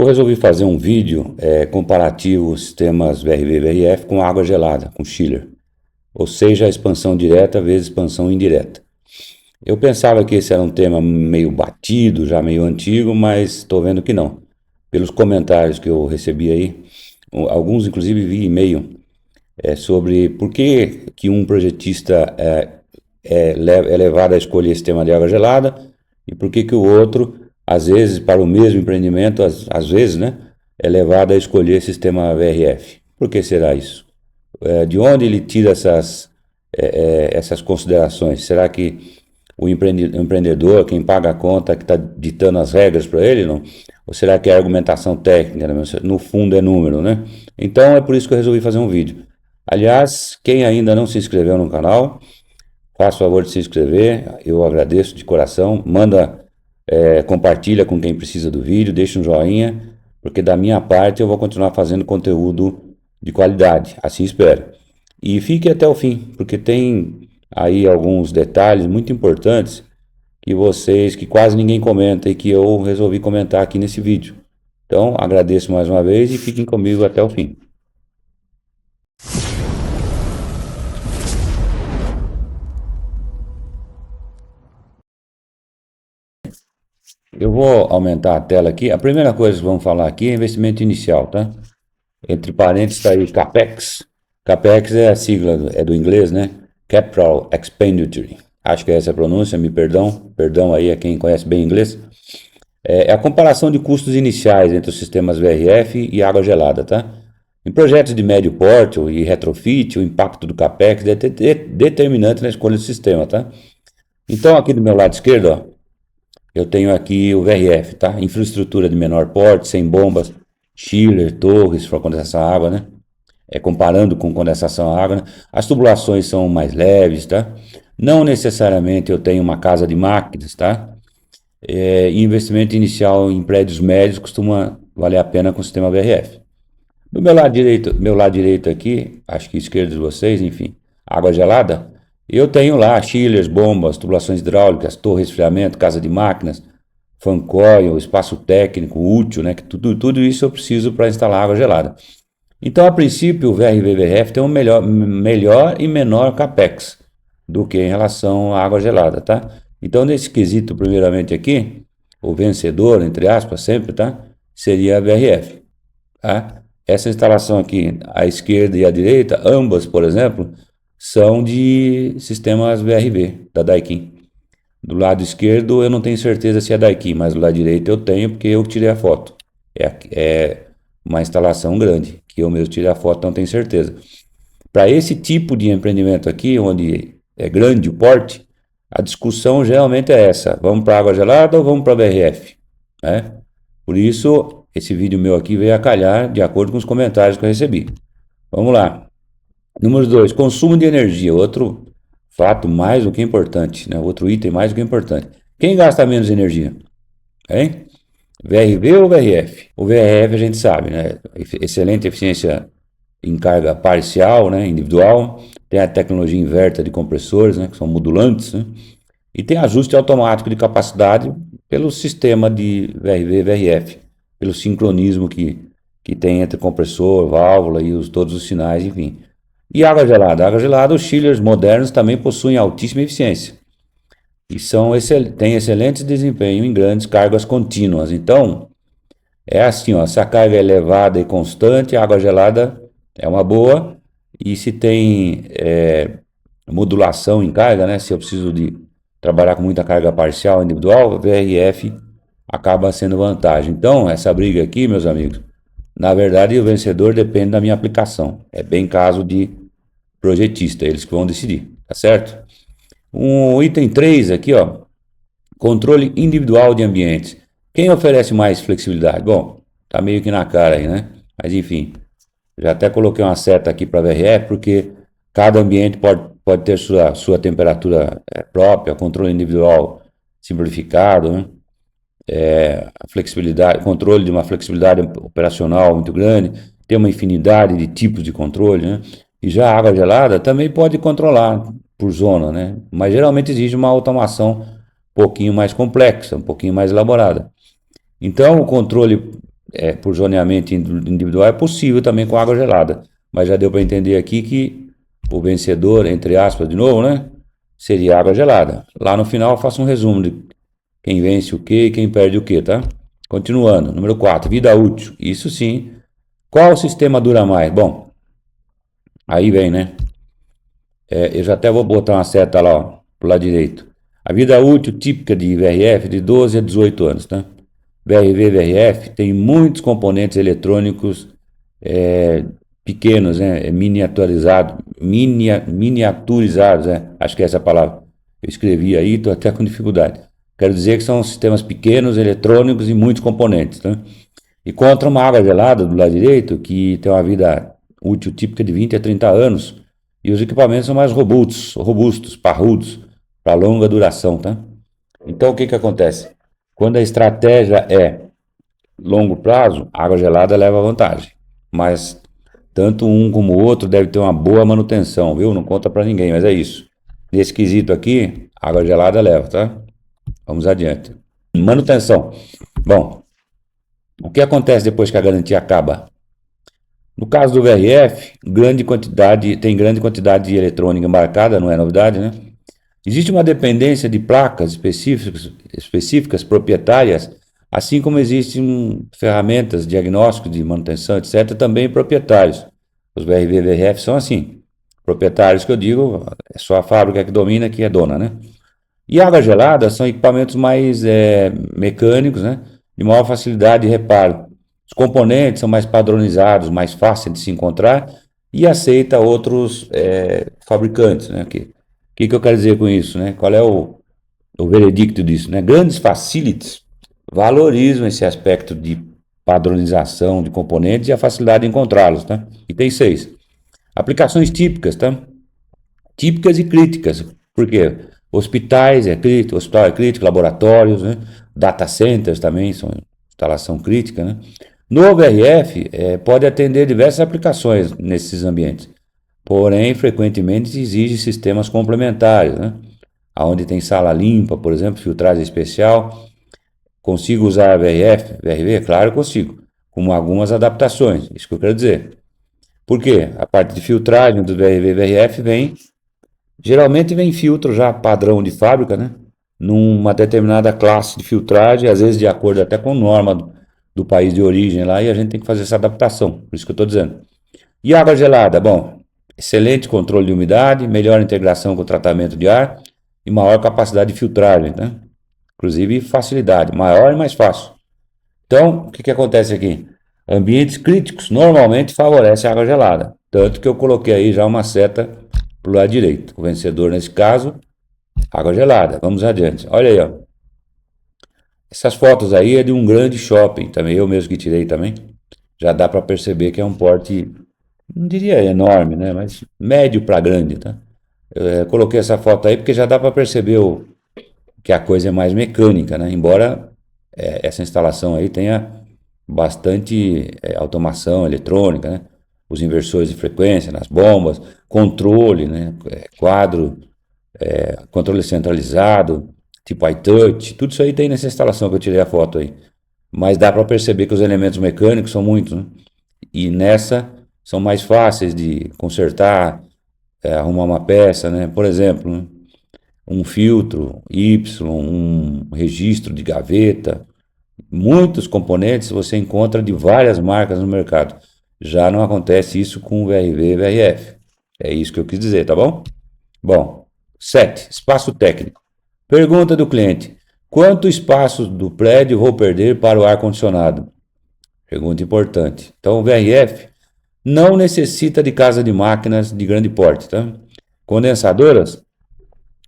resolvi fazer um vídeo comparativo sistemas VRV e VRF com água gelada, com chiller. Ou seja, a expansão direta vezes expansão indireta. Eu pensava que esse era um tema meio batido, já meio antigo, mas estou vendo que não. Pelos comentários que eu recebi aí, alguns inclusive vi e-mail sobre por que um projetista é levado a escolher sistema de água gelada e por que o outro, às vezes, para o mesmo empreendimento, às vezes, né, é levado a escolher sistema VRF. Por que será isso? De onde ele tira essas considerações? Será que o empreendedor, quem paga a conta, que está ditando as regras para ele, não? Ou será que é argumentação técnica, né? No fundo é número, né? Então é por isso que eu resolvi fazer um vídeo. Aliás, quem ainda não se inscreveu no canal, faça o favor de se inscrever, eu agradeço de coração, compartilha com quem precisa do vídeo, deixa um joinha, porque da minha parte eu vou continuar fazendo conteúdo de qualidade, assim espero. E fique até o fim, porque tem aí alguns detalhes muito importantes que quase ninguém comenta e que eu resolvi comentar aqui nesse vídeo. Então, agradeço mais uma vez e fiquem comigo até o fim. Eu vou aumentar a tela aqui. A primeira coisa que vamos falar aqui é investimento inicial, tá? Entre parênteses está aí CAPEX. CAPEX é a sigla, é do inglês, né? Capital Expenditure. Acho que é essa a pronúncia, me perdão aí a quem conhece bem inglês. É a comparação de custos iniciais entre os sistemas VRF e água gelada, tá? Em projetos de médio porte e retrofit, o impacto do CAPEX é determinante na escolha do sistema, tá? Então, aqui do meu lado esquerdo, ó, eu tenho aqui o VRF, tá? Infraestrutura de menor porte, sem bombas, chiller, torres para condensação à água, né? Comparando com condensação à água, né? As tubulações são mais leves, tá? Não necessariamente eu tenho uma casa de máquinas, tá? Investimento inicial em prédios médios costuma valer a pena com o sistema VRF. Do meu lado direito aqui, acho que esquerdo de vocês, enfim, água gelada, eu tenho lá chillers, bombas, tubulações hidráulicas, torre de resfriamento, casa de máquinas, fan coil, espaço técnico útil, né? Que tudo isso eu preciso para instalar água gelada. Então, a princípio, o VRV e VRF tem um melhor e menor CAPEX do que em relação à água gelada, tá? Então, nesse quesito, primeiramente aqui, o vencedor, entre aspas, sempre, tá? Seria a VRF, tá? Essa instalação aqui, à esquerda e à direita, ambas, por exemplo, são de sistemas VRV, da Daikin. Do lado esquerdo eu não tenho certeza se é Daikin, mas do lado direito eu tenho porque eu tirei a foto. É uma instalação grande, que eu mesmo tirei a foto, não tenho certeza. Para esse tipo de empreendimento aqui, onde é grande o porte, a discussão geralmente é essa: vamos para água gelada ou vamos para VRF? Né? Por isso, esse vídeo meu aqui veio a calhar de acordo com os comentários que eu recebi. Vamos lá. Número 2, consumo de energia, outro fato mais do que importante, né? Outro item mais do que importante. Quem gasta menos energia? Hein? VRV ou VRF? O VRF a gente sabe, né? Excelente eficiência em carga parcial, né? Individual. Tem a tecnologia inverter de compressores, né? Que são modulantes, né? E tem ajuste automático de capacidade pelo sistema de VRV e VRF, pelo sincronismo que tem entre compressor, válvula e todos os sinais, enfim. E água gelada? Água gelada, os chillers modernos também possuem altíssima eficiência e têm excelente desempenho em grandes cargas contínuas. Então, é assim, ó, se a carga é elevada e constante, a água gelada é uma boa. E se tem modulação em carga, né, se eu preciso de trabalhar com muita carga parcial individual, VRF acaba sendo vantagem. Então, essa briga aqui, meus amigos, na verdade, o vencedor depende da minha aplicação. É bem caso de projetista, eles que vão decidir, tá certo? Um item 3 aqui, ó, controle individual de ambientes. Quem oferece mais flexibilidade? Bom, tá meio que na cara aí, né? Mas enfim, já até coloquei uma seta aqui para VRF, porque cada ambiente pode ter sua temperatura própria, controle individual simplificado, né? A flexibilidade, controle de uma flexibilidade operacional muito grande, tem uma infinidade de tipos de controle, né? E já a água gelada também pode controlar por zona, né? Mas geralmente exige uma automação um pouquinho mais complexa, um pouquinho mais elaborada. Então, o controle por zoneamento individual é possível também com água gelada. Mas já deu para entender aqui que o vencedor, entre aspas, de novo, né? Seria água gelada. Lá no final eu faço um resumo de quem vence o quê e quem perde o quê, tá? Continuando. Número 4, vida útil. Isso sim. Qual sistema dura mais? Bom, aí vem, né? Eu já até vou botar uma seta lá, ó, pro lado direito. A vida útil típica de VRF é de 12 a 18 anos, tá? VRV, VRF tem muitos componentes eletrônicos é, pequenos, né? Miniaturizados, né? Acho que é essa a palavra. Eu escrevi aí, estou até com dificuldade. Quero dizer que são sistemas pequenos, eletrônicos e muitos componentes, tá? E contra uma água gelada do lado direito, que tem uma vida útil típica de 20 a 30 anos, e os equipamentos são mais robustos, parrudos, para longa duração, tá? Então o que acontece? Quando a estratégia é longo prazo, a água gelada leva vantagem. Mas tanto um como o outro deve ter uma boa manutenção, viu? Não conta para ninguém, mas é isso. Nesse quesito aqui, água gelada leva, tá? Vamos adiante. Manutenção. Bom, o que acontece depois que a garantia acaba? No caso do VRF, tem grande quantidade de eletrônica embarcada, não é novidade, né? Existe uma dependência de placas específicas proprietárias, assim como existem ferramentas, diagnósticos de manutenção, etc., também proprietários. Os VRV e VRF são assim. Proprietários que eu digo, é só a fábrica que domina, que é dona, né? E água gelada são equipamentos mais mecânicos, né? De maior facilidade de reparo. Os componentes são mais padronizados, mais fáceis de se encontrar e aceita outros fabricantes, né? Que eu quero dizer com isso, né? Qual é o veredicto disso, né? Grandes facilities valorizam esse aspecto de padronização de componentes e a facilidade de encontrá-los, tá? E tem 6. Aplicações típicas, tá? Típicas e críticas. Por quê? Hospitais é crítico, hospital é crítico, laboratórios, né? Data centers também são instalação crítica, né? No VRF, pode atender diversas aplicações nesses ambientes, porém, frequentemente exige sistemas complementares, né? Onde tem sala limpa, por exemplo, filtragem especial. Consigo usar VRF, VRV? Claro, consigo, com algumas adaptações, isso que eu quero dizer. Por quê? A parte de filtragem do VRV e VRF geralmente vem filtro já padrão de fábrica, né? Numa determinada classe de filtragem, às vezes de acordo até com norma do país de origem lá, e a gente tem que fazer essa adaptação, por isso que eu estou dizendo. E água gelada? Bom, excelente controle de umidade, melhor integração com o tratamento de ar e maior capacidade de filtragem, né? Inclusive facilidade, maior e mais fácil. Então, o que acontece aqui? Ambientes críticos normalmente favorecem a água gelada, tanto que eu coloquei aí já uma seta para o lado direito. O vencedor nesse caso, água gelada. Vamos adiante. Olha aí, ó. Essas fotos aí é de um grande shopping, também eu mesmo que tirei também. Já dá para perceber que é um porte, não diria enorme, né? Mas médio para grande, tá? Eu coloquei essa foto aí porque já dá para perceber que a coisa é mais mecânica, né? Embora essa instalação aí tenha bastante automação eletrônica, né? Os inversores de frequência nas bombas, controle, né? Quadro, controle centralizado, tipo iTouch, tudo isso aí tem nessa instalação que eu tirei a foto aí. Mas dá para perceber que os elementos mecânicos são muitos, né? E nessa são mais fáceis de consertar, arrumar uma peça, né? Por exemplo, né? Um filtro Y, um registro de gaveta, muitos componentes você encontra de várias marcas no mercado. Já não acontece isso com o VRV e VRF. É isso que eu quis dizer, tá bom? Bom, 7. Espaço técnico. Pergunta do cliente: quanto espaço do prédio vou perder para o ar-condicionado? Pergunta importante. Então, o VRF não necessita de casa de máquinas de grande porte, tá? Condensadoras,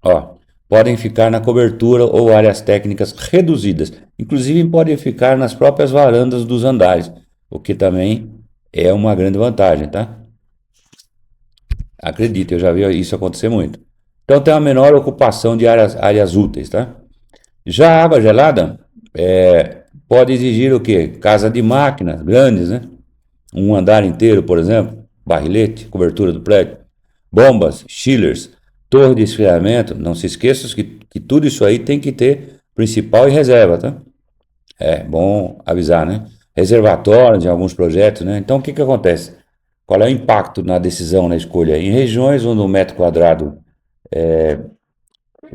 ó, podem ficar na cobertura ou áreas técnicas reduzidas. Inclusive, podem ficar nas próprias varandas dos andares, o que também é uma grande vantagem, tá? Acredite, eu já vi isso acontecer muito. Então, tem uma menor ocupação de áreas úteis, tá? Já a água gelada pode exigir o quê? Casa de máquinas grandes, né? Um andar inteiro, por exemplo, barrilete, cobertura do prédio, bombas, chillers, torre de esfriamento. Não se esqueça que tudo isso aí tem que ter principal e reserva, tá? É bom avisar, né? reservatórios em alguns projetos, né? Então, o que acontece? Qual é o impacto na decisão, na escolha? Em regiões onde um metro quadrado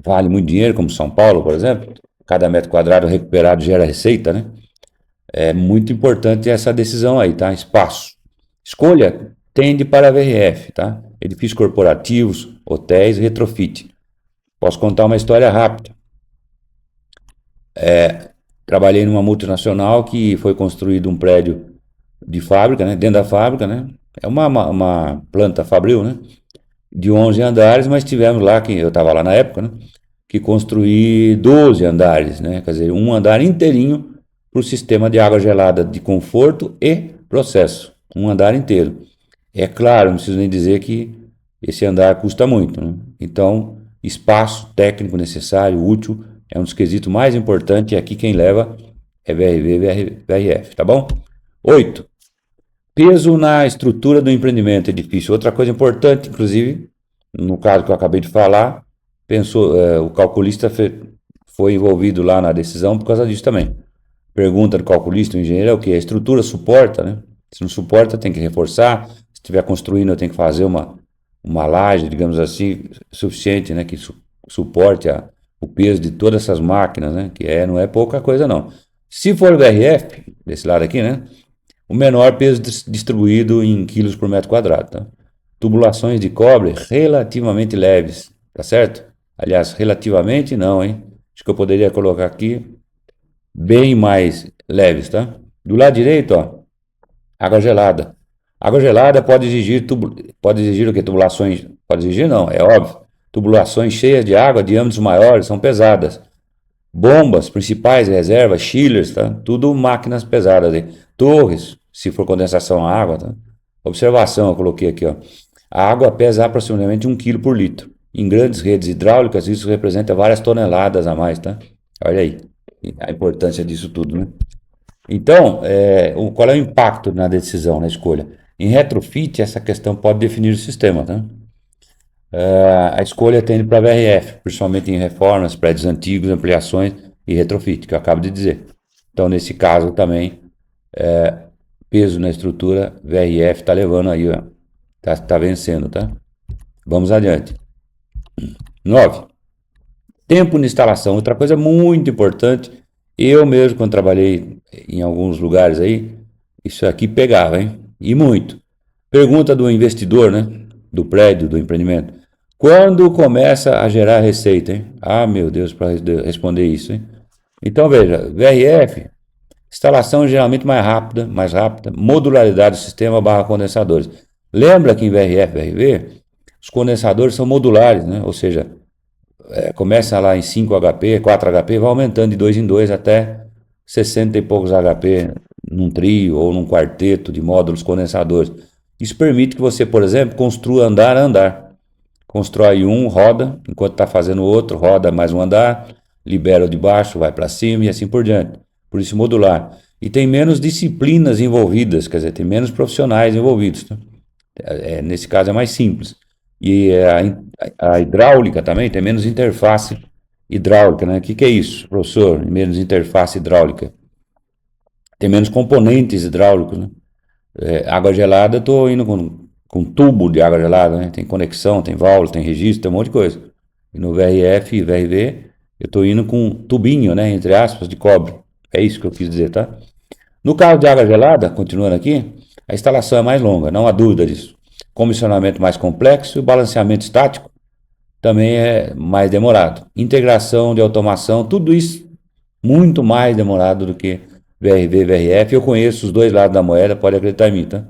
vale muito dinheiro, como São Paulo, por exemplo, cada metro quadrado recuperado gera receita, né? É muito importante essa decisão aí, tá? Espaço. Escolha tende para a VRF, tá? Edifícios corporativos, hotéis, retrofit. Posso contar uma história rápida. Trabalhei numa multinacional que foi construído um prédio de fábrica, né? Dentro da fábrica, né? É uma planta fabril, né? De 11 andares, mas tivemos lá, que eu estava lá na época, né? Que construir 12 andares, né? Quer dizer, um andar inteirinho para o sistema de água gelada de conforto e processo. Um andar inteiro. É claro, não preciso nem dizer que esse andar custa muito, né? Então, espaço técnico necessário, útil, é um dos quesitos mais importantes e aqui quem leva é VRV e VRF, tá bom? 8. Peso na estrutura do empreendimento edifício. Outra coisa importante, inclusive, no caso que eu acabei de falar, o calculista foi envolvido lá na decisão por causa disso também. Pergunta do calculista, o engenheiro, é o que? A estrutura suporta, né? Se não suporta, tem que reforçar. Se estiver construindo, tem que fazer uma laje, digamos assim, suficiente, né? Que suporte o peso de todas essas máquinas, né? Não é pouca coisa, não. Se for o VRF, desse lado aqui, né? O menor peso distribuído em quilos por metro quadrado, tá? Tubulações de cobre relativamente leves, tá certo? Aliás, relativamente não, hein? Acho que eu poderia colocar aqui bem mais leves, tá? Do lado direito, ó, água gelada. Água gelada pode exigir o quê? Tubulações, pode exigir não, é óbvio. Tubulações cheias de água, diâmetros maiores, são pesadas. Bombas principais, reservas, chillers, tá? Tudo máquinas pesadas aí. Torres, se for condensação a água, tá? Observação, eu coloquei aqui, ó. A água pesa aproximadamente 1 kg por litro. Em grandes redes hidráulicas, isso representa várias toneladas a mais, tá? Olha aí a importância disso tudo, né? Então, qual é o impacto na decisão, na escolha? Em retrofit, essa questão pode definir o sistema, tá? A escolha tende para a VRF, principalmente em reformas, prédios antigos, ampliações e retrofit, que eu acabo de dizer. Então, nesse caso também, peso na estrutura, VRF está levando aí, ó, tá vencendo, tá? Vamos adiante. 9. Tempo de instalação, outra coisa muito importante. Eu mesmo, quando trabalhei em alguns lugares aí, isso aqui pegava, hein? E muito. Pergunta do investidor, né? Do prédio, do empreendimento. Quando começa a gerar receita, hein? Ah, meu Deus, para responder isso, hein? Então, veja, VRF, instalação geralmente mais rápida, modularidade do sistema barra condensadores. Lembra que em VRF, VRV, os condensadores são modulares, né? Ou seja, começa lá em 5 HP, 4 HP, vai aumentando de 2 em 2 até 60 e poucos HP num trio ou num quarteto de módulos condensadores. Isso permite que você, por exemplo, construa andar a andar. Constrói um, roda, enquanto está fazendo outro, roda mais um andar, libera o de baixo, vai para cima e assim por diante. Por isso modular. E tem menos disciplinas envolvidas, quer dizer, tem menos profissionais envolvidos. Tá? Nesse caso é mais simples. E a hidráulica também tem menos interface hidráulica, né? O que é isso, professor? Menos interface hidráulica. Tem menos componentes hidráulicos, né? Água gelada, eu estou indo com tubo de água gelada, né? Tem conexão, tem válvula, tem registro, tem um monte de coisa. E no VRF e VRV, eu estou indo com tubinho, né? Entre aspas, de cobre. É isso que eu quis dizer, tá? No caso de água gelada, continuando aqui, a instalação é mais longa, não há dúvida disso. Comissionamento mais complexo e o balanceamento estático também é mais demorado. Integração de automação, tudo isso muito mais demorado do que VRV e VRF. Eu conheço os dois lados da moeda, pode acreditar em mim, tá?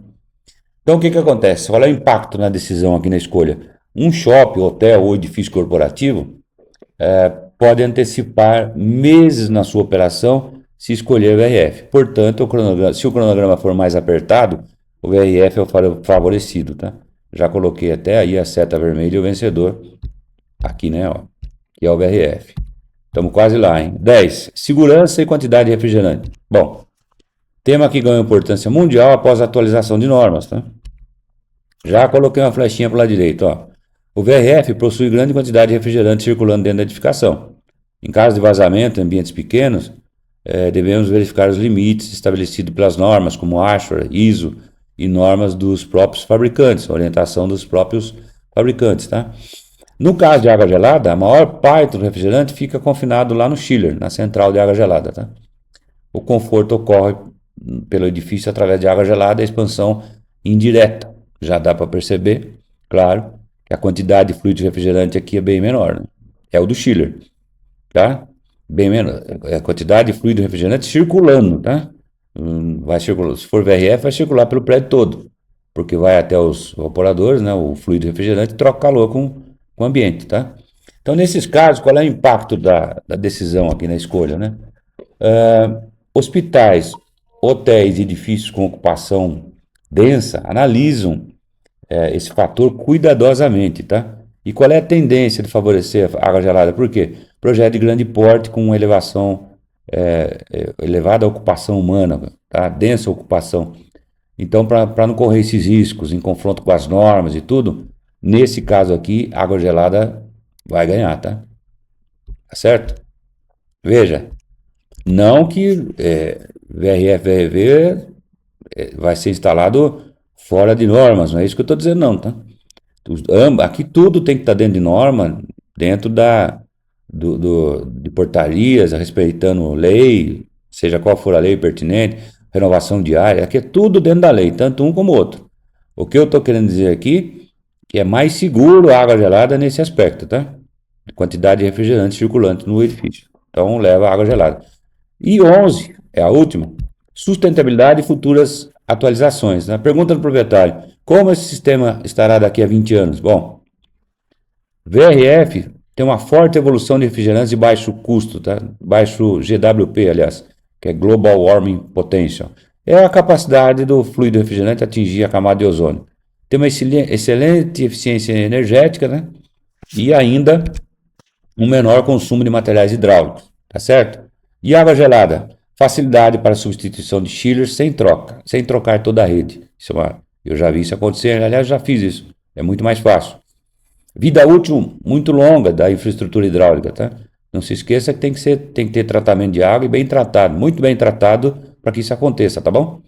Então, o que acontece? Qual é o impacto na decisão aqui na escolha? Um shopping, hotel ou edifício corporativo pode antecipar meses na sua operação se escolher o VRF. Portanto, se o cronograma for mais apertado, o VRF é o favorecido, tá? Já coloquei até aí a seta vermelha e o vencedor aqui, né, ó, que é o VRF. Estamos quase lá, hein? 10. Segurança e quantidade de refrigerante. Bom, tema que ganhou importância mundial após a atualização de normas, tá? Já coloquei uma flechinha para o lado direito, ó. O VRF possui grande quantidade de refrigerante circulando dentro da edificação. Em caso de vazamento em ambientes pequenos, devemos verificar os limites estabelecidos pelas normas, como ASHRAE, ISO, e normas dos próprios fabricantes, orientação dos próprios fabricantes, tá? No caso de água gelada, a maior parte do refrigerante fica confinado lá no chiller, na central de água gelada, tá? O conforto ocorre pelo edifício através de água gelada e a expansão indireta. Já dá para perceber, claro, que a quantidade de fluido de refrigerante aqui é bem menor, né? É o do chiller, tá? Bem menor. A quantidade de fluido refrigerante circulando, tá? Vai circular, se for VRF, vai circular pelo prédio todo, porque vai até os evaporadores, né? O fluido refrigerante troca calor com o ambiente, tá? Então, nesses casos, qual é o impacto da decisão aqui na escolha, né? Hospitais, hotéis e edifícios com ocupação densa analisam esse fator cuidadosamente, tá? E qual é a tendência de favorecer a água gelada? Por quê? Projeto de grande porte com elevada ocupação humana, tá? Densa ocupação. Então, para não correr esses riscos em confronto com as normas e tudo, nesse caso aqui, água gelada vai ganhar, tá? Tá certo? Veja, não que VRF, VRV vai ser instalado fora de normas, não é isso que eu estou dizendo não, tá? Aqui tudo tem que estar dentro de norma, dentro de portarias, respeitando lei, seja qual for a lei pertinente, renovação diária, aqui é tudo dentro da lei, tanto um como o outro. O que eu estou querendo dizer aqui que é mais seguro a água gelada nesse aspecto, tá? Quantidade de refrigerante circulante no edifício. Então leva água gelada. E 11 é a última, sustentabilidade e futuras atualizações, né? Pergunta do proprietário, como esse sistema estará daqui a 20 anos? Bom, VRF tem uma forte evolução de refrigerantes de baixo custo, tá? Baixo GWP, aliás, que é Global Warming Potential. É a capacidade do fluido refrigerante atingir a camada de ozônio. Tem uma excelente eficiência energética, né? E ainda um menor consumo de materiais hidráulicos, tá certo? E água gelada, facilidade para substituição de chillers sem troca, sem trocar toda a rede. Eu já vi isso acontecer, aliás, já fiz isso. É muito mais fácil. Vida útil muito longa da infraestrutura hidráulica, tá? Não se esqueça que tem que ter tratamento de água e bem tratado, muito bem tratado para que isso aconteça, tá bom?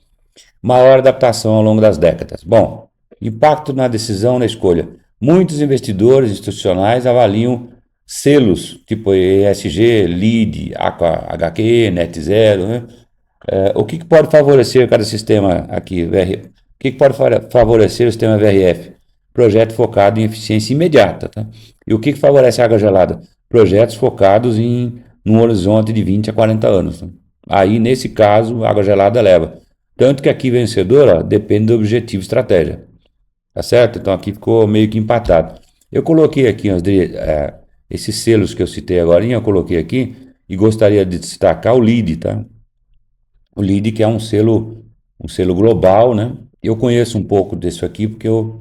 Maior adaptação ao longo das décadas. Bom, impacto na decisão, na escolha. Muitos investidores institucionais avaliam selos tipo ESG, LEED, HQ, Net Zero, né? O que pode favorecer cada sistema aqui, VRF? O que pode favorecer o sistema VRF? Projeto focado em eficiência imediata, tá? E o que favorece a água gelada? Projetos focados num horizonte de 20 a 40 anos. Tá? Aí, nesse caso, a água gelada leva. Tanto que aqui vencedor, ó, depende do objetivo e estratégia. Tá certo? Então aqui ficou meio que empatado. Eu coloquei aqui esses selos que eu citei agora, eu coloquei aqui e gostaria de destacar o LEED, tá? O LEED que é um selo global, né? Eu conheço um pouco disso aqui porque eu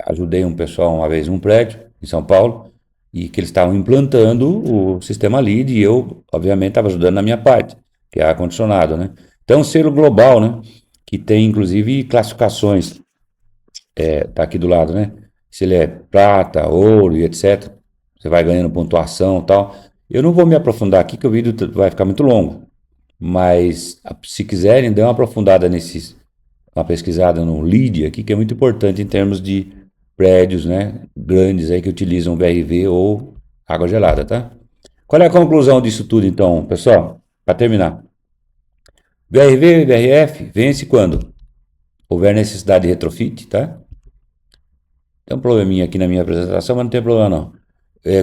ajudei um pessoal uma vez num prédio em São Paulo e que eles estavam implantando o sistema LEED e eu, obviamente, estava ajudando na minha parte, que é ar-condicionado, né? Então, um selo global, né? Que tem, inclusive, classificações. Tá aqui do lado, né? Se ele é prata, ouro e etc. Você vai ganhando pontuação e tal. Eu não vou me aprofundar aqui, que o vídeo vai ficar muito longo. Mas, se quiserem, dê uma aprofundada uma pesquisada no LEED aqui, que é muito importante em termos de prédios, né? Grandes aí que utilizam VRV ou água gelada, tá? Qual é a conclusão disso tudo, então, pessoal? Para terminar. VRV e VRF vence quando houver necessidade de retrofit, tá? Tem um probleminha aqui na minha apresentação, mas não tem problema não.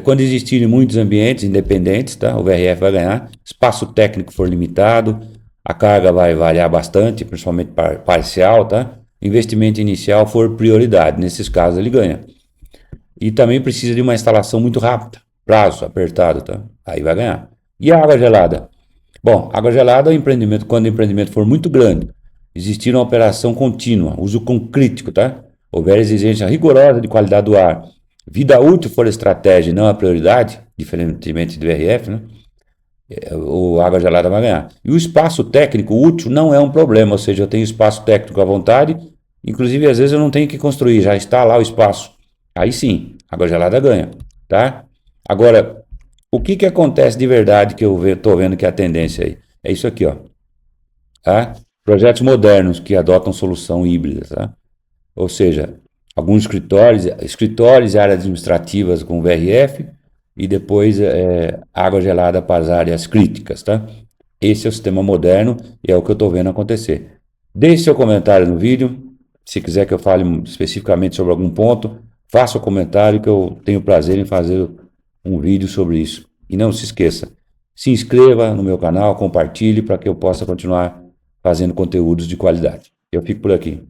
Quando existirem muitos ambientes independentes, tá? O VRF vai ganhar. Espaço técnico for limitado, a carga vai variar bastante, principalmente parcial, tá? Investimento inicial for prioridade, nesses casos ele ganha. E também precisa de uma instalação muito rápida, prazo apertado, tá? Aí vai ganhar. E a água gelada? Bom, água gelada é quando o empreendimento for muito grande, existir uma operação contínua, uso com crítico, tá? Houver exigência rigorosa de qualidade do ar, vida útil for a estratégia e não a prioridade, diferentemente do RF, né? O água gelada vai ganhar. E o espaço técnico útil não é um problema, ou seja, eu tenho espaço técnico à vontade, inclusive às vezes eu não tenho que construir, já está lá o espaço. Aí sim, água gelada ganha, tá? Agora, O que que acontece de verdade que eu estou vendo que é a tendência aí? É isso aqui, ó. Tá? Projetos modernos que adotam solução híbrida, tá? Ou seja, alguns escritórios e áreas administrativas com VRF e depois água gelada para as áreas críticas, tá? Esse é o sistema moderno e é o que eu estou vendo acontecer. Deixe seu comentário no vídeo. Se quiser que eu fale especificamente sobre algum ponto, faça o comentário que eu tenho prazer em fazer um vídeo sobre isso. E não se esqueça, se inscreva no meu canal, compartilhe para que eu possa continuar fazendo conteúdos de qualidade. Eu fico por aqui.